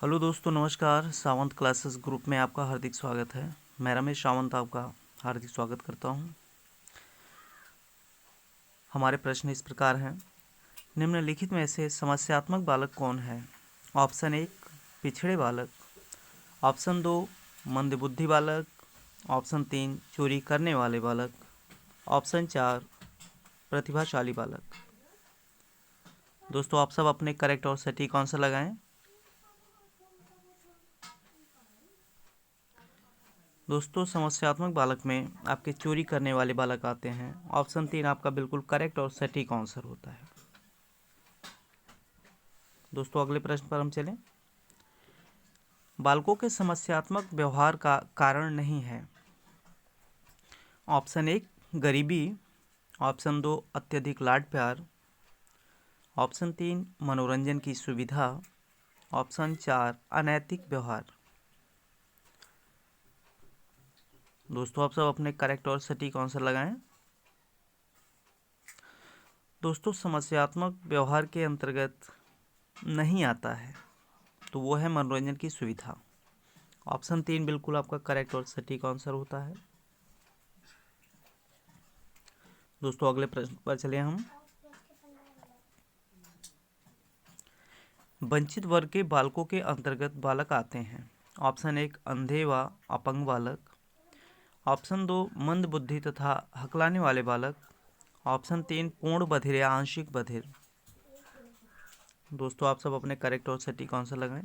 Hello दोस्तों, नमस्कार। Sawant classes group में आपका हार्दिक स्वागत है। मैं रमेश सावंत आपका हार्दिक स्वागत करता हूं। हमारे प्रश्न इस प्रकार हैं। निम्नलिखित में से समस्यात्मक बालक कौन है? ऑप्शन 1 पिछड़े बालक, ऑप्शन 2 मंदबुद्धि बालक, ऑप्शन 3 चोरी करने वाले बालक, ऑप्शन 4 प्रतिभाशाली बालक। दोस्तों, आप सब अपने करेक्ट और सटीक आंसर लगाएं। दोस्तों, समस्यात्मक बालक में आपके चोरी करने वाले बालक आते हैं। ऑप्शन 3 आपका बिल्कुल करेक्ट और सटीक आंसर होता है। दोस्तों, अगले प्रश्न पर हम चलें। बालकों के समस्यात्मक व्यवहार का कारण नहीं है। ऑप्शन 1 गरीबी, ऑप्शन 2 अत्यधिक लाड प्यार, ऑप्शन 3 मनोरंजन की सुविधा, ऑप्शन 4 अनैतिक व्यवहार। दोस्तों, आप सब अपने करेक्ट और सटीक आंसर लगाएं। दोस्तों, समस्यात्मक व्यवहार के अंतर्गत नहीं आता है, तो वो है मनोरंजन की सुविधा। ऑप्शन 3 बिल्कुल आपका करेक्ट और सटीक आंसर होता है। दोस्तों, अगले प्रश्न पर चले हम। वंचित वर्ग के बालकों के अंतर्गत बालक आते हैं। ऑप्शन 1 अंधे व अपंग बालक, ऑप्शन 2 मंद बुद्धि तथा हकलाने वाले बालक, ऑप्शन 3 पूर्ण बधिर या आंशिक बधिर। दोस्तों, आप सब अपने करेक्ट और सटीक आंसर लगाएं।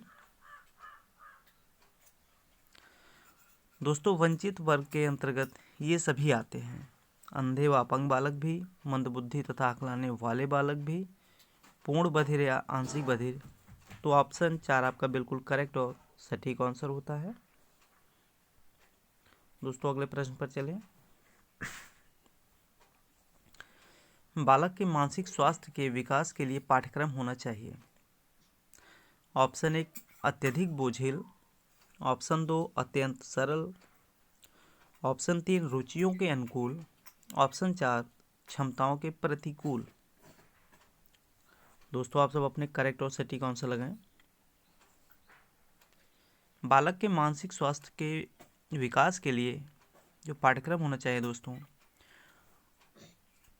दोस्तों, वंचित वर्ग के अंतर्गत ये सभी आते हैं। अंधे व अपंग बालक भी, मंदबुद्धि तथा हकलाने वाले बालक भी, पूर्ण बधिर या आंशिक बधिर। तो ऑप्शन 4 आपका बिल्कुल करेक्ट और सटीक आंसर होता है। दोस्तों, अगले प्रश्न पर चलें। बालक के मानसिक स्वास्थ्य के विकास के लिए पाठ्यक्रम होना चाहिए। ऑप्शन 1 अत्यधिक बोझिल, ऑप्शन 2 अत्यंत सरल, ऑप्शन 3 रुचियों के अनुकूल, ऑप्शन 4 क्षमताओं के प्रतिकूल। दोस्तों, आप सब अपने करेक्ट और सटीक आंसर लगाएं। बालक के मानसिक स्वास्थ्य के विकास के लिए जो पाठ्यक्रम होना चाहिए दोस्तों,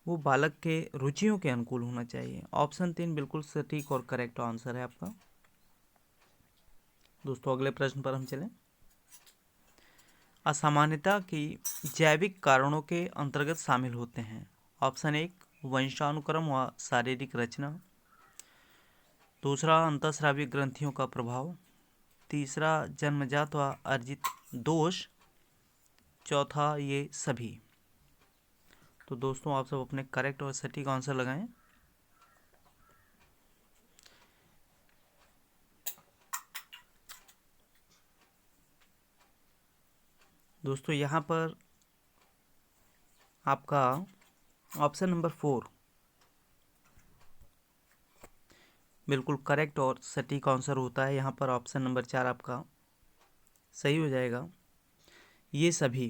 वो बालक के रुचियों के अनुकूल होना चाहिए। ऑप्शन 3 बिल्कुल सटीक और करेक्ट आंसर है आपका। दोस्तों, अगले प्रश्न पर हम चलें। असामान्यता की जैविक कारणों के अंतर्गत शामिल होते हैं। ऑप्शन 1 वंशानुक्रम व शारीरिक रचना, दूसरा अंतःस्रावी ग्रंथियों का प्रभाव, तीसरा जन्मजात व अर्जित दोष, चौथा ये सभी। तो दोस्तों, आप सब अपने करेक्ट और सटीक आंसर लगाएं। दोस्तों, यहाँ पर आपका ऑप्शन नंबर 4 बिल्कुल करेक्ट और सटीक आंसर होता है। यहाँ पर ऑप्शन नंबर 4 आपका सही हो जाएगा। ये सभी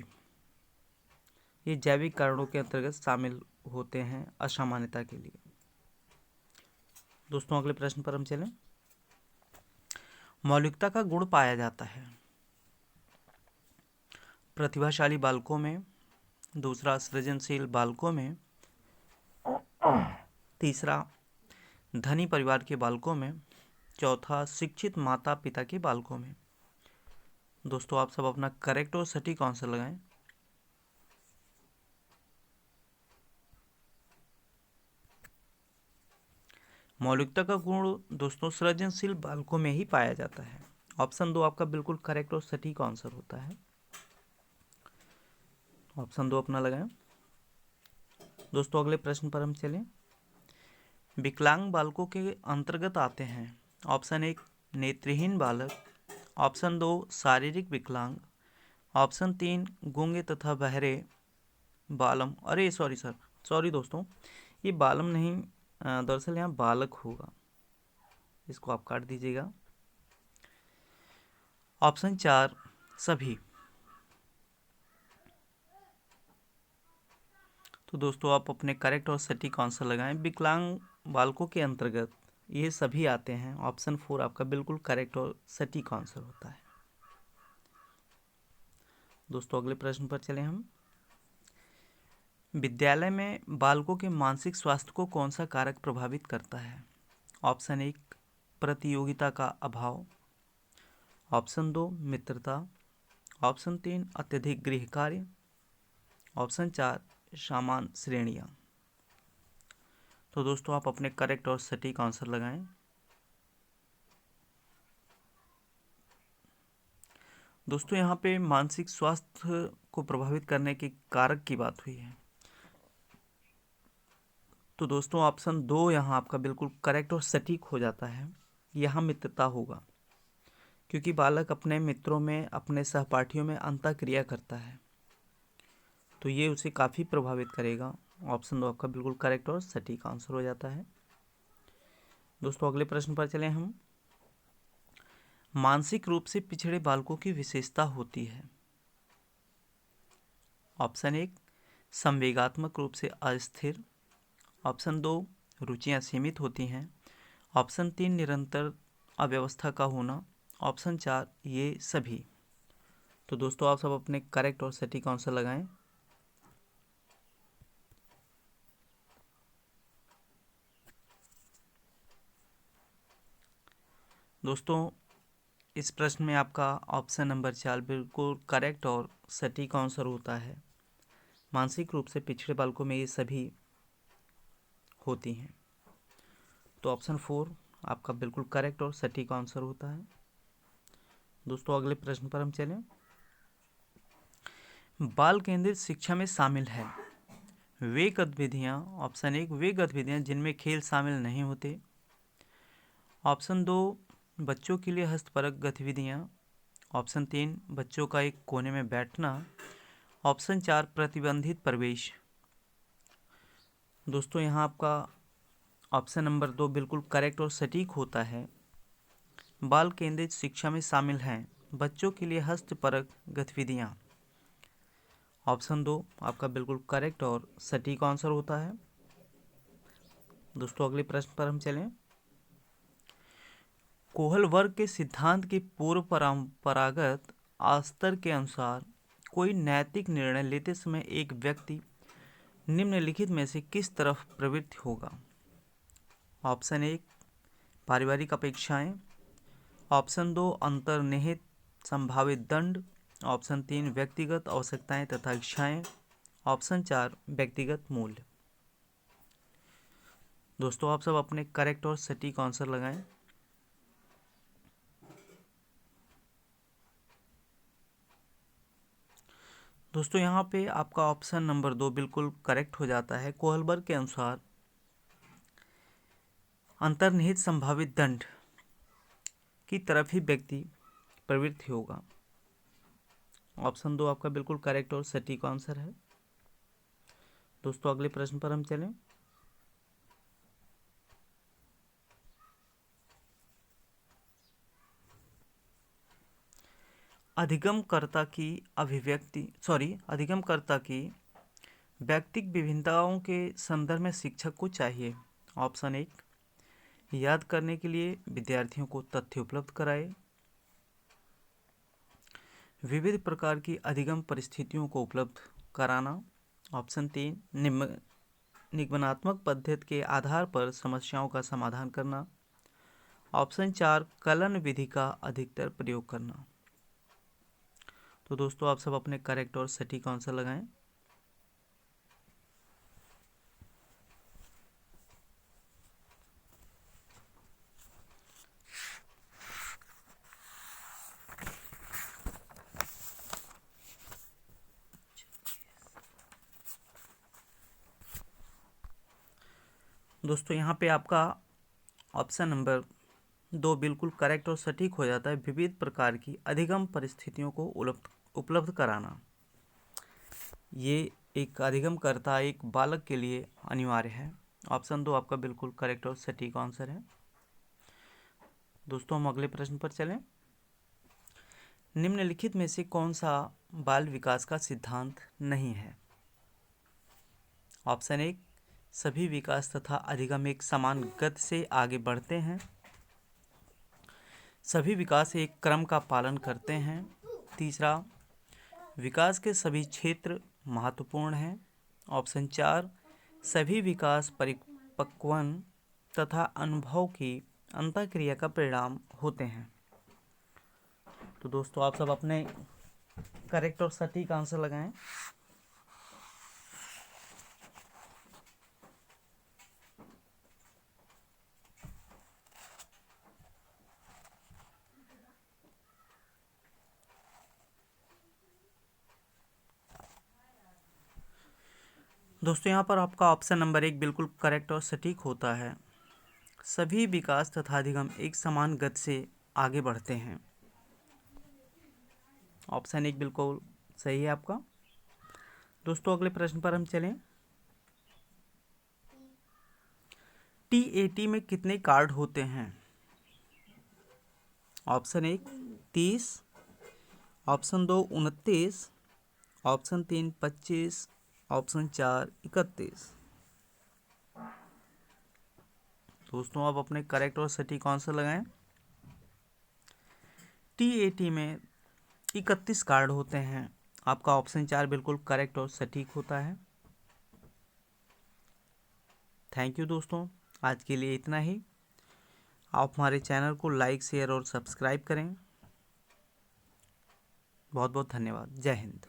ये जैविक कारणों के अंतर्गत शामिल होते हैं असामान्यता के लिए। दोस्तों, अगले प्रश्न पर हम चलें। मौलिकता का गुण पाया जाता है प्रतिभाशाली बालकों में, दूसरा सृजनशील बालकों में, तीसरा धनी परिवार के बालकों में, चौथा शिक्षित माता पिता के बालकों में। दोस्तों, आप सब अपना करेक्ट और सटीक आंसर लगाएं। मौलिकता का गुण दोस्तों सृजनशील बालकों में ही पाया जाता है। ऑप्शन 2 आपका बिल्कुल करेक्ट और सटीक आंसर होता है। ऑप्शन 2 अपना लगाएं। दोस्तों, अगले प्रश्न पर हम चलें। विकलांग बालकों के अंतर्गत आते हैं। ऑप्शन 1 नेत्रहीन बालक, ऑप्शन 2 शारीरिक विकलांग, ऑप्शन 3 गूंगे तथा बहरे बालम। अरे सॉरी दोस्तों, ये बालम नहीं, दरअसल यहाँ बालक होगा, इसको आप काट दीजिएगा। ऑप्शन 4 सभी। तो दोस्तों, आप अपने करेक्ट और सटीक आंसर लगाएं। विकलांग बालकों के अंतर्गत ये सभी आते हैं। ऑप्शन 4 आपका बिल्कुल करेक्ट और सटीक आंसर होता है। दोस्तों अगले प्रश्न पर चले हम। विद्यालय में बालकों के मानसिक स्वास्थ्य को कौन सा कारक प्रभावित करता है? ऑप्शन 1 प्रतियोगिता का अभाव, ऑप्शन 2 मित्रता, ऑप्शन 3 अत्यधिक गृह कार्य, ऑप्शन 4 सामान्य श्रेणियाँ। तो दोस्तों आप अपने करेक्ट और सटीक आंसर लगाएं। दोस्तों यहाँ पे मानसिक स्वास्थ्य को प्रभावित करने के कारक की बात हुई है, तो दोस्तों ऑप्शन 2 यहाँ आपका बिल्कुल करेक्ट और सटीक हो जाता है। यहाँ मित्रता होगा, क्योंकि बालक अपने मित्रों में, अपने सहपाठियों में अंतःक्रिया करता है, तो ये उसे काफ़ी प्रभावित करेगा। ऑप्शन 2 आपका बिल्कुल करेक्ट और सटीक आंसर हो जाता है। दोस्तों अगले प्रश्न पर चलें हम। मानसिक रूप से पिछड़े बालकों की विशेषता होती है। ऑप्शन 1 संवेगात्मक रूप से अस्थिर, ऑप्शन 2 रुचियां सीमित होती हैं, ऑप्शन 3 निरंतर अव्यवस्था का होना, ऑप्शन 4 ये सभी। तो दोस्तों आप सब अपने करेक्ट और सटीक आंसर लगाएं। दोस्तों इस प्रश्न में आपका ऑप्शन नंबर 4 बिल्कुल करेक्ट और सटीक आंसर होता है। मानसिक रूप से पिछड़े बालकों में ये सभी होती हैं, तो ऑप्शन 4 आपका बिल्कुल करेक्ट और सटीक आंसर होता है। दोस्तों अगले प्रश्न पर हम चलें। बाल केंद्रित शिक्षा में शामिल है वे गतिविधियाँ। ऑप्शन 1 वे गतिविधियाँ जिनमें खेल शामिल नहीं होते, ऑप्शन 2 बच्चों के लिए हस्तपरक गतिविधियाँ, ऑप्शन 3 बच्चों का एक कोने में बैठना, ऑप्शन 4 प्रतिबंधित प्रवेश। दोस्तों यहाँ आपका ऑप्शन नंबर 2 बिल्कुल करेक्ट और सटीक होता है। बाल केंद्रित शिक्षा में शामिल हैं बच्चों के लिए हस्तपरक गतिविधियाँ। ऑप्शन 2 आपका बिल्कुल करेक्ट और सटीक आंसर होता है। दोस्तों अगले प्रश्न पर हम चलें। कोहल वर्ग के सिद्धांत के पूर्व परंपरागत स्तर के अनुसार कोई नैतिक निर्णय लेते समय एक व्यक्ति निम्नलिखित में से किस तरफ प्रवृत्त होगा? ऑप्शन 1 पारिवारिक अपेक्षाएं, ऑप्शन 2 अंतर्निहित संभावित दंड, ऑप्शन 3 व्यक्तिगत आवश्यकताएं तथा इच्छाएं, ऑप्शन 4 व्यक्तिगत मूल्य। दोस्तों आप सब अपने करेक्ट और सटीक आंसर लगाएं। दोस्तों यहाँ पे आपका ऑप्शन नंबर 2 बिल्कुल करेक्ट हो जाता है। कोहलबर्ग के अनुसार अंतर्निहित संभावित दंड की तरफ ही व्यक्ति प्रवृत्त होगा। ऑप्शन 2 आपका बिल्कुल करेक्ट और सटीक आंसर है। दोस्तों अगले प्रश्न पर हम चलें। अधिगमकर्ता की व्यक्तिक विभिन्नताओं के संदर्भ में शिक्षक को चाहिए। ऑप्शन 1 याद करने के लिए विद्यार्थियों को तथ्य उपलब्ध कराए, विविध प्रकार की अधिगम परिस्थितियों को उपलब्ध कराना, ऑप्शन 3 निगमनात्मक पद्धति के आधार पर समस्याओं का समाधान करना, ऑप्शन 4 कलन विधि का अधिकतर प्रयोग करना। तो दोस्तों आप सब अपने करेक्ट और सटीक आंसर लगाएं। दोस्तों यहाँ पे आपका ऑप्शन नंबर 2 बिल्कुल करेक्ट और सटीक हो जाता है। विविध प्रकार की अधिगम परिस्थितियों को उपलब्ध कराना, ये एक अधिगमकर्ता एक बालक के लिए अनिवार्य है। ऑप्शन 2 आपका बिल्कुल करेक्ट और सटीक आंसर है। दोस्तों हम अगले प्रश्न पर चलें। निम्नलिखित में से कौन सा बाल विकास का सिद्धांत नहीं है? ऑप्शन 1 सभी विकास तथा अधिगम एक समान गति से आगे बढ़ते हैं। सभी विकास एक क्रम का पालन करते हैं। तीसरा, विकास के सभी क्षेत्र महत्वपूर्ण हैं। ऑप्शन 4, सभी विकास परिपक्वन तथा अनुभव की अंतःक्रिया का परिणाम होते हैं। तो दोस्तों आप सब अपने करेक्ट और सटीक आंसर लगाएं। दोस्तों यहाँ पर आपका ऑप्शन नंबर 1 बिल्कुल करेक्ट और सटीक होता है। सभी विकास तथा अधिगम एक समान गति से आगे बढ़ते हैं। ऑप्शन 1 बिल्कुल सही है आपका। दोस्तों अगले प्रश्न पर हम चलें। TAT में कितने कार्ड होते हैं? Option 1 30, option 2 29, option 3 25, option 4 31। दोस्तों आप अपने करेक्ट और सटीक आंसर लगाएं। TAT में 31 कार्ड होते हैं। आपका ऑप्शन 4 बिल्कुल करेक्ट और सटीक होता है। थैंक यू दोस्तों, आज के लिए इतना ही। आप हमारे चैनल को लाइक, शेयर और सब्सक्राइब करें। बहुत बहुत धन्यवाद। जय हिंद।